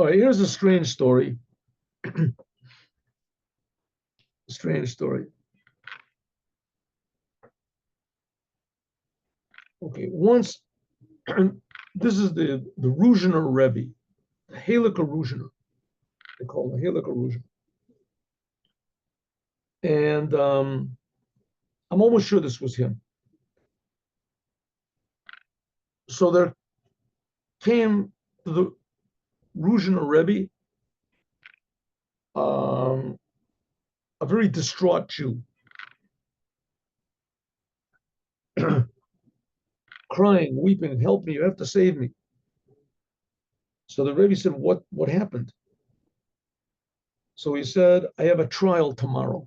All right, here's a strange story. Strange story. Okay, once, this is the Ruziner Rebbe, the Halakha Ruziner. They call him the Halakha Ruziner. And I'm almost sure this was him. So there came to the Ruziner Rebbe a very distraught Jew, crying, weeping, help me, you have to save me. So the Rebbe said, what happened? So he said, I have a trial tomorrow.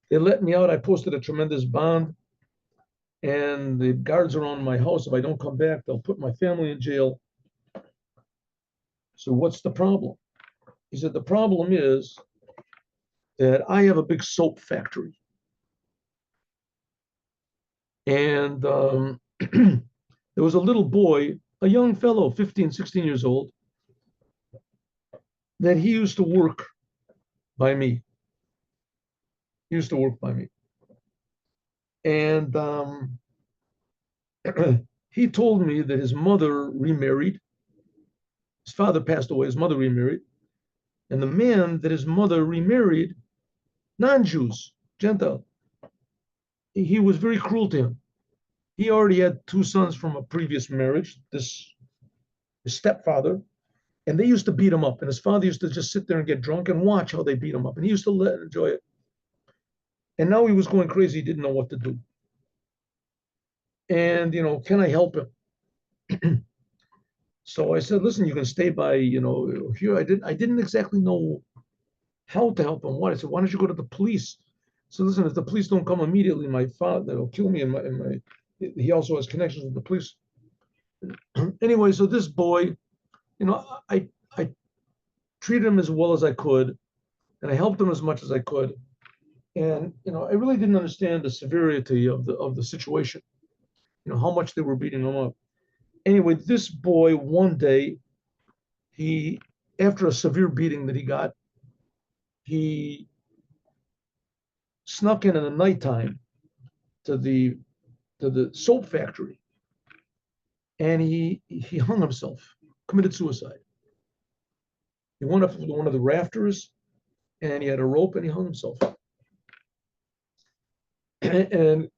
They let me out. I posted a tremendous bond, and the guards are on my house. If I don't come back, they'll put my family in jail. So what's the problem? He said, the problem is that I have a big soap factory. And there was a little boy, a young fellow, 15, 16 years old, that he used to work by me. He used to work by me. And he told me that his mother remarried. His father passed away, his mother remarried. And the man that his mother remarried, non-Jews, Gentile, he was very cruel to him. He already had 2 sons from a previous marriage, his stepfather, and they used to beat him up. And his father used to just sit there and get drunk and watch how they beat him up. And he used to enjoy it. And now he was going crazy. He didn't know what to do. And, can I help him? So I said, listen, you can stay by, here. I didn't exactly know how to help him. What? I said, why don't you go to the police? So listen, if the police don't come immediately, my father will kill me. And he also has connections with the police. Anyway, so this boy, I treated him as well as I could, and I helped him as much as I could. And I really didn't understand the severity of the situation. How much they were beating him up. Anyway, this boy one day, after a severe beating that he got, he snuck in the nighttime to the soap factory, and he hung himself, committed suicide. He went up to one of the rafters, and he had a rope, and he hung himself. And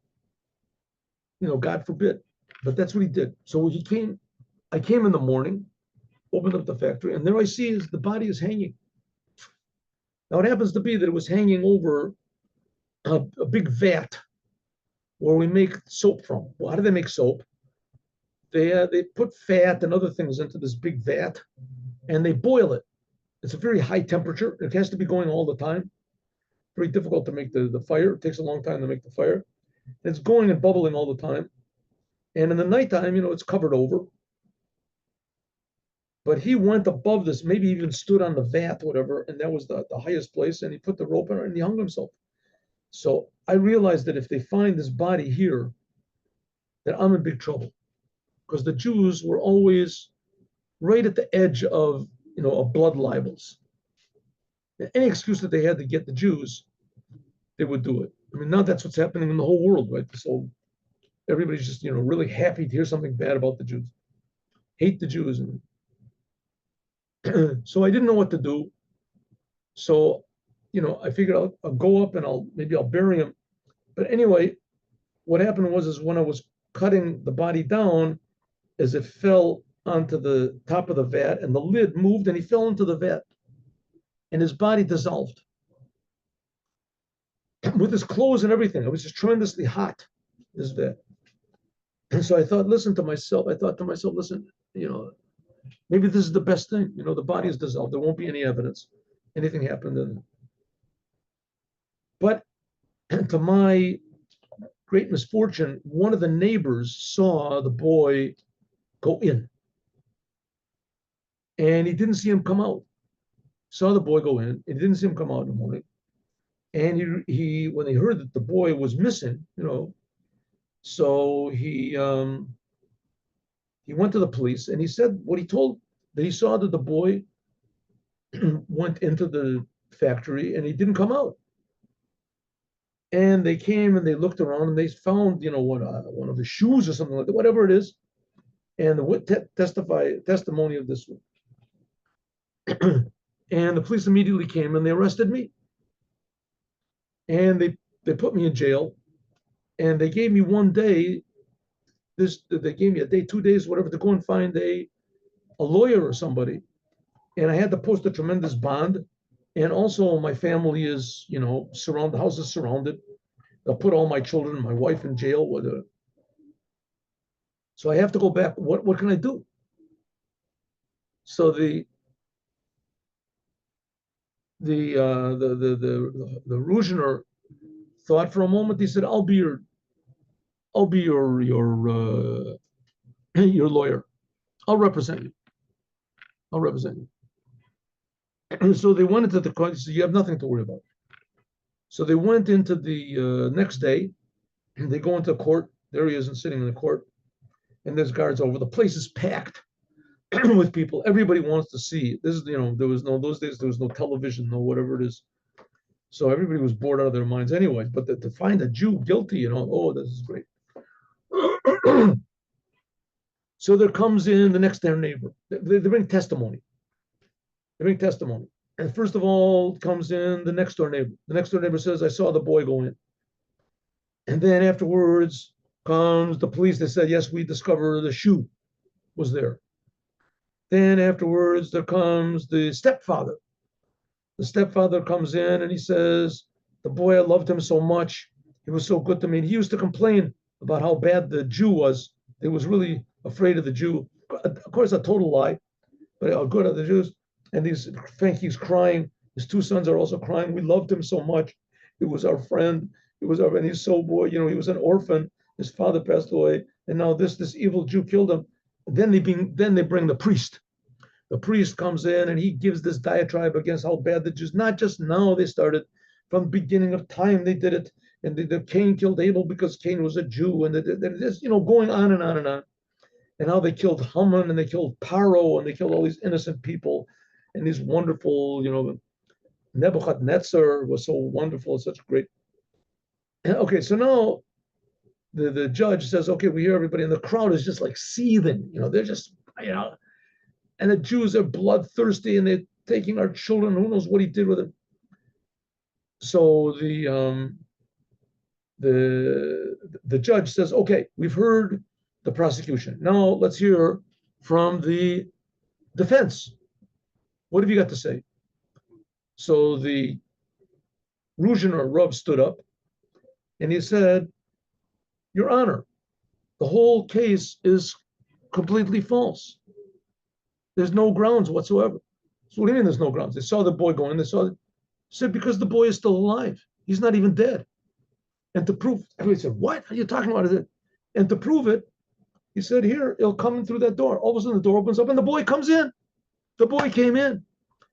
God forbid, but that's what he did. So I came in the morning, opened up the factory, and there I see the body is hanging. Now it happens to be that it was hanging over a big vat where we make soap from. Well, how do they make soap? They put fat and other things into this big vat, and they boil it. It's a very high temperature. It has to be going all the time. Very difficult to make the fire. It takes a long time to make the fire. It's going and bubbling all the time. And in the nighttime, it's covered over. But he went above this, maybe even stood on the vat, whatever, and that was the highest place, and he put the rope in it and he hung himself. So I realized that if they find this body here, that I'm in big trouble. Because the Jews were always right at the edge of, of blood libels. Any excuse that they had to get the Jews, they would do it. I mean, now that's what's happening in the whole world, right? So everybody's just, really happy to hear something bad about the Jews. Hate the Jews. And so I didn't know what to do. So, I figured I'll go up and maybe I'll bury him. But anyway, what happened was when I was cutting the body down, as it fell onto the top of the vat, and the lid moved, and he fell into the vat, and his body dissolved with his clothes and everything. It was just tremendously hot, this vat. And so I thought to myself, listen, maybe this is the best thing. The body is dissolved. There won't be any evidence. Anything happened. But to my great misfortune, one of the neighbors saw the boy go in. And he didn't see him come out. Saw the boy go in. He didn't see him come out in the morning. And he when he heard that the boy was missing, so he went to the police, and he said what he told They saw that the boy went into the factory and he didn't come out. And they came and they looked around and they found, one of his shoes or something like that, whatever it is. And the testimony of this one. And the police immediately came and they arrested me. And they put me in jail. And they gave me one day. They gave me a day, 2 days, whatever, to go and find a lawyer or somebody. And I had to post a tremendous bond. And also my family is, surrounded, the house is surrounded. They'll put all my children, my wife in jail with a. So I have to go back. What can I do? So the Ruziner thought for a moment. He said, I'll be your lawyer. I'll represent you. I'll represent you. And so they went into the court. He said, you have nothing to worry about. So they went into the next day. And they go into court. There he is, and sitting in the court. And there's guards over. The place is packed with people. Everybody wants to see. This is, there was no, those days, there was no television, no whatever it is. So everybody was bored out of their minds anyway. But to find a Jew guilty, oh, this is great. So there comes in the next door neighbor. They bring testimony. They bring testimony. And first of all, comes in the next door neighbor. The next door neighbor says, I saw the boy go in. And then afterwards comes the police. They said, yes, we discovered the shoe was there. Then afterwards, there comes the stepfather. The stepfather comes in and he says, the boy, I loved him so much. He was so good to me. And he used to complain about how bad the Jew was. He was really afraid of the Jew. Of course, a total lie, but how good are the Jews. And Frankie's crying. His two sons are also crying. We loved him so much. He was our friend. And he's so boy, he was an orphan. His father passed away. And now this evil Jew killed him. Then they bring the priest. The priest comes in and he gives this diatribe against how bad the Jews, not just now they started, from the beginning of time they did it. And the Cain killed Abel because Cain was a Jew. And this, going on and on and on. And how they killed Haman and they killed Paro and they killed all these innocent people. And these wonderful, Nebuchadnezzar was so wonderful, such great. Okay, so now the judge says, okay, we hear everybody, and the crowd is just like seething, they're just, and the Jews are bloodthirsty and they're taking our children. Who knows what he did with them? So the judge says, okay, we've heard the prosecution. Now let's hear from the defense. What have you got to say? So the Ruziner Rav stood up and he said, Your Honor, the whole case is completely false. There's no grounds whatsoever. So what do you mean there's no grounds? They saw the boy go in, said because the boy is still alive. He's not even dead. And to prove, everybody said, what are you talking about? And to prove it, he said, here, he'll come in through that door. All of a sudden the door opens up and the boy comes in. The boy came in.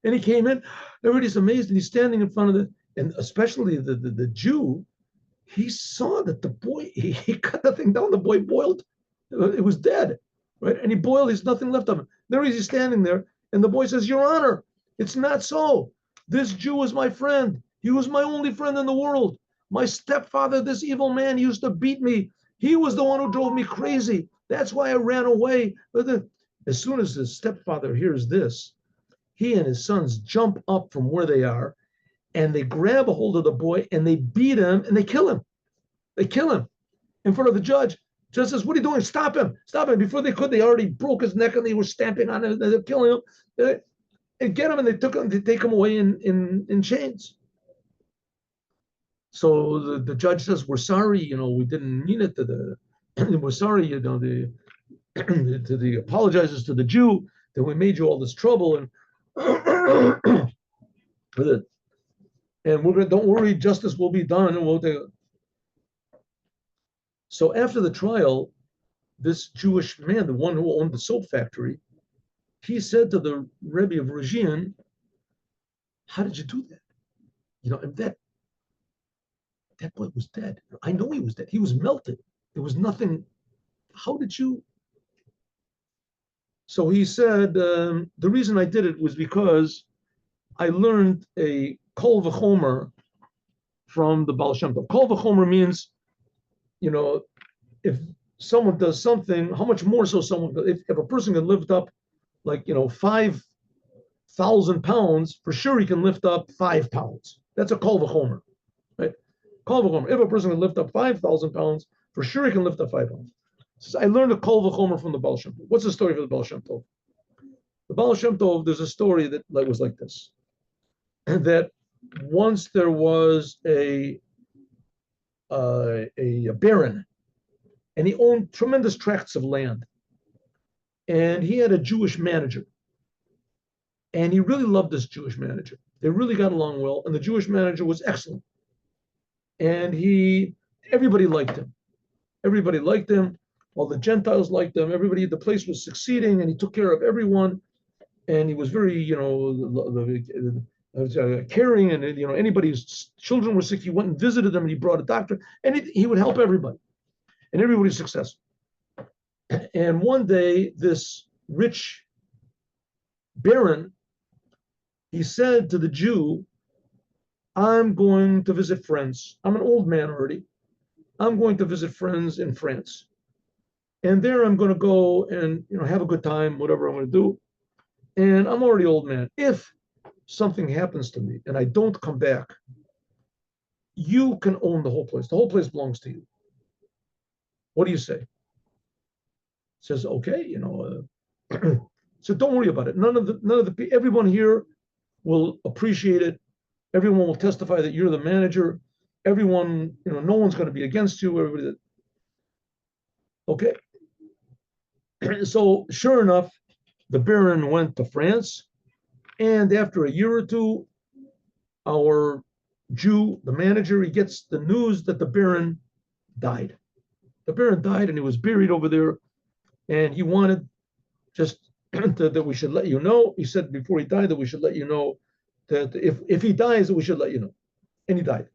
And he came in. Everybody's amazed. And he's standing in front of and especially the Jew, he saw that the boy, he cut the thing down. The boy boiled. It was dead, right? And he boiled. There's nothing left of him. There he's standing there. And the boy says, Your Honor, it's not so. This Jew is my friend. He was my only friend in the world. My stepfather, this evil man, used to beat me. He was the one who drove me crazy. That's why I ran away. As soon as his stepfather hears this, he and his sons jump up from where they are and they grab a hold of the boy and they beat him and they kill him. They kill him in front of the judge. Judge says, what are you doing? Stop him. Stop him. Before they could, they already broke his neck and they were stamping on him. They're killing him. And get him and they take him away in chains. So the judge says, we're sorry, we didn't mean it we're sorry, apologizes to the Jew that we made you all this trouble and with it. And don't worry, justice will be done and we'll take it. So after the trial, this Jewish man, the one who owned the soap factory, he said to the Rebbe of Ruziner, how did you do that? And that boy was dead. I know he was dead. He was melted. There was nothing. How did you? So he said, the reason I did it was because I learned a kol v'chomer from the Baal Shem Tov. Kol v'chomer means, if someone does something, how much more so someone, if a person can lift up 5,000 pounds, for sure he can lift up 5 pounds. That's a kol v'chomer, right? Kol v'chomer. If a person can lift up 5,000 pounds, for sure he can lift up 5 pounds. So I learned a kol v'chomer from the Baal Shem Tov. What's the story for the Baal Shem Tov? The Baal Shem Tov, there's a story that was like this, and that once there was a baron, and he owned tremendous tracts of land, and he had a Jewish manager, and he really loved this Jewish manager. They really got along well, and the Jewish manager was excellent, and everybody liked him. Everybody liked him. All the Gentiles liked him. Everybody, the place was succeeding, and he took care of everyone. And he was very, caring, and anybody's children were sick, he went and visited them, and he brought a doctor, and he would help everybody, and everybody's successful. And one day, this rich baron, he said to the Jew, "I'm going to visit friends. I'm an old man already. I'm going to visit friends in France, and there I'm going to go and have a good time, whatever I'm going to do. And I'm already old man. If something happens to me and I don't come back, you can own the whole place. The whole place belongs to you. What do you say?" Says, "Okay, so don't worry about it. Everyone here will appreciate it. Everyone will testify that you're the manager. Everyone, no one's going to be against you. Everybody." Okay. So sure enough, the baron went to France, and after a year or two, our Jew, the manager, he gets the news that the baron died. The baron died, and he was buried over there, and he wanted just that we should let you know. He said before he died that we should let you know that if he dies, that we should let you know. And he died.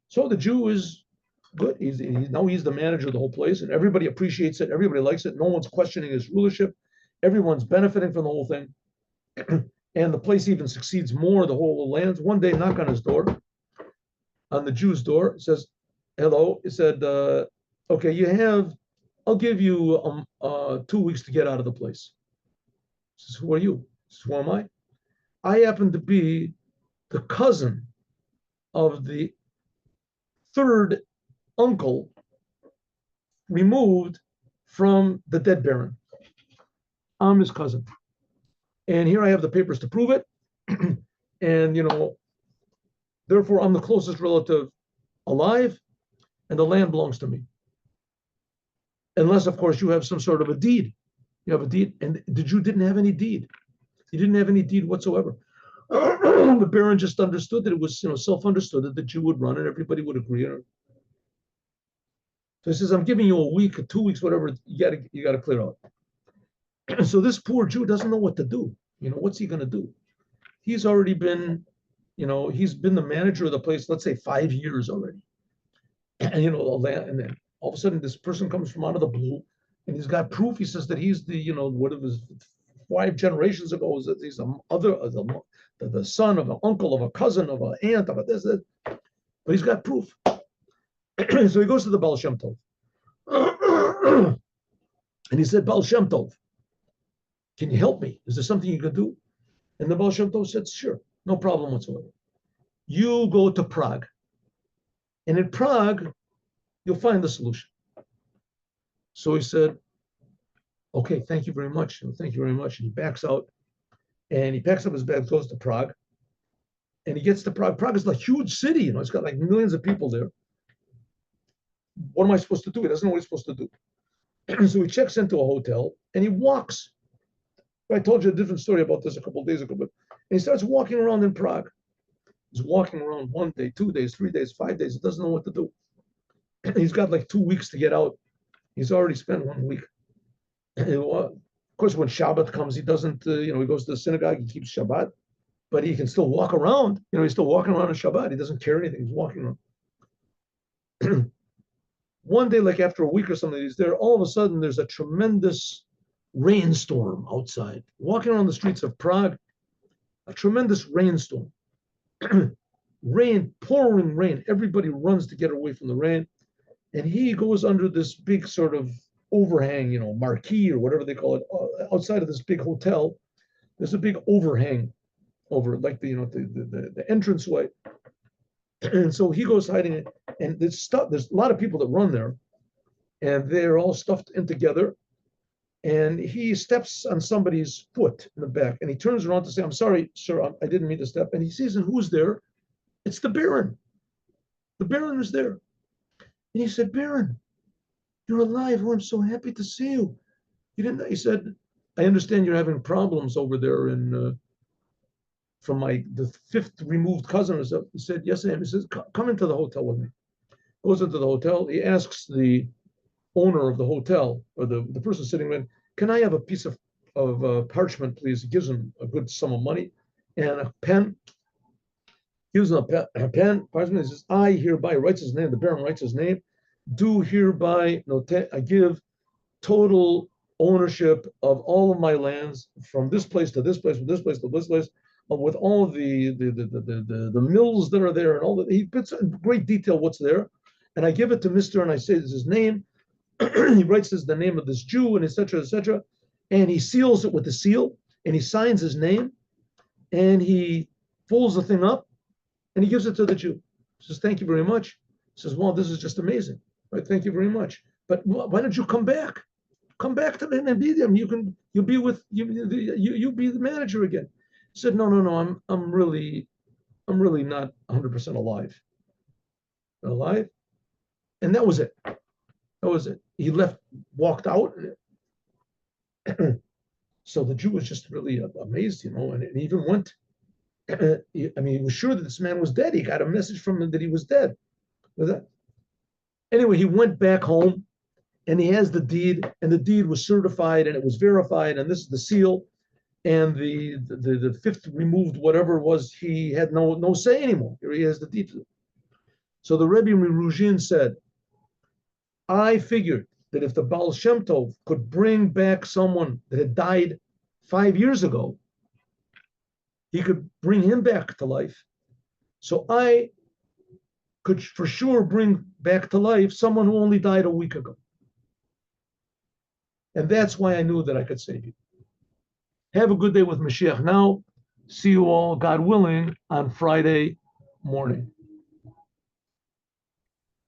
So the Jew is good. Now he's the manager of the whole place, and everybody appreciates it. Everybody likes it. No one's questioning his rulership. Everyone's benefiting from the whole thing. And the place even succeeds more, the whole lands. One day, knock on his door, on the Jew's door, says, "Hello." He said, "Okay, I'll give you 2 weeks to get out of the place." He says, "Who are you?" He says, "Who am I?" "I happen to be the cousin of the third uncle removed from the dead baron. I'm his cousin. And here I have the papers to prove it. And, therefore, I'm the closest relative alive, and the land belongs to me. Unless, of course, you have some sort of a deed. You have a deed." And the Jew didn't have any deed. He didn't have any deed whatsoever. The baron just understood that it was, self-understood that the Jew would run and everybody would agree. So he says, "I'm giving you a week or 2 weeks, whatever, you got to clear out." So this poor Jew doesn't know what to do. What's he going to do? He's already been, he's been the manager of the place, let's say 5 years already. And, and then all of a sudden this person comes from out of the blue, and he's got proof. He says that he's the, what of his 5 generations ago, is that he's the son of an uncle, of a cousin, of an aunt, of a this, that. But he's got proof. So he goes to the Baal Shem Tov. And he said, "Baal Shem Tov, can you help me? Is there something you can do?" And the Baal Shem Tov said, "Sure, no problem whatsoever. You go to Prague. And in Prague, you'll find the solution." So he said, "Okay, thank you very much. Thank you very much." And he backs out, and he packs up his bags, goes to Prague. And he gets to Prague. Prague is a huge city. It's got like millions of people there. What am I supposed to do? He doesn't know what he's supposed to do. So he checks into a hotel, and he walks. I told you a different story about this a couple of days ago, but he starts walking around in Prague. He's walking around 1 day, 2 days, 3 days, 5 days. He doesn't know what to do. He's got like 2 weeks to get out. He's already spent 1 week. Of course, when Shabbat comes, he doesn't, he goes to the synagogue, he keeps Shabbat, but he can still walk around. He's still walking around on Shabbat. He doesn't care anything. He's walking around. One day, like after a week or something, he's there. All of a sudden, there's a tremendous rainstorm outside. Walking around the streets of Prague, a tremendous rainstorm. Rain, pouring rain. Everybody runs to get away from the rain. And he goes under this big sort of overhang, marquee or whatever they call it, outside of this big hotel. There's a big overhang over like the entranceway. And so he goes hiding it. And there's a lot of people that run there, and they're all stuffed in together. And he steps on somebody's foot in the back, and he turns around to say, "I'm sorry, sir, I didn't mean to step." And he sees, and who's there? It's the Baron. The Baron is there. And he said, "Baron, you're alive. Oh, I'm so happy to see you. You didn't." He said, "I understand you're having problems over there from the fifth removed cousin." He said, "Yes, I am." He says, "Come into the hotel with me." Goes into the hotel. He asks the owner of the hotel, or the person sitting in, "Can I have a piece of parchment, please?" He gives him a good sum of money and a pen. Gives him a pen, parchment. He says, "I hereby," writes his name. The Baron writes his name. "Do hereby I give total ownership of all of my lands from this place to this place, from this place to this place, with all the mills that are there and all that." He puts in great detail what's there, and I give it to Mr. and I say this is his name. He writes the name of this Jew and etc., and he seals it with the seal, and he signs his name, and he folds the thing up, and he gives it to the Jew. He says, "Thank you very much." He says, "Well, this is just amazing. Right? Thank you very much. But why don't you come back? Come back to me and be them. You'll be with you'll be the manager again." He said, "No. I'm really not 100% alive. Alive." And that was it. That was it. He left, walked out. So the Jew was just really amazed, and he even went. He was sure that this man was dead. He got a message from him that he was dead. Anyway, he went back home, and he has the deed, and the deed was certified, and it was verified, and this is the seal, and the fifth removed whatever it was, he had no say anymore. Here he has the deed. So the Rebbe Ruziner said, "I figured that if the Baal Shem Tov could bring back someone that had died 5 years ago, he could bring him back to life. So I could for sure bring back to life someone who only died a week ago. And that's why I knew that I could save you." Have a good day with Mashiach now. See you all, God willing, on Friday morning.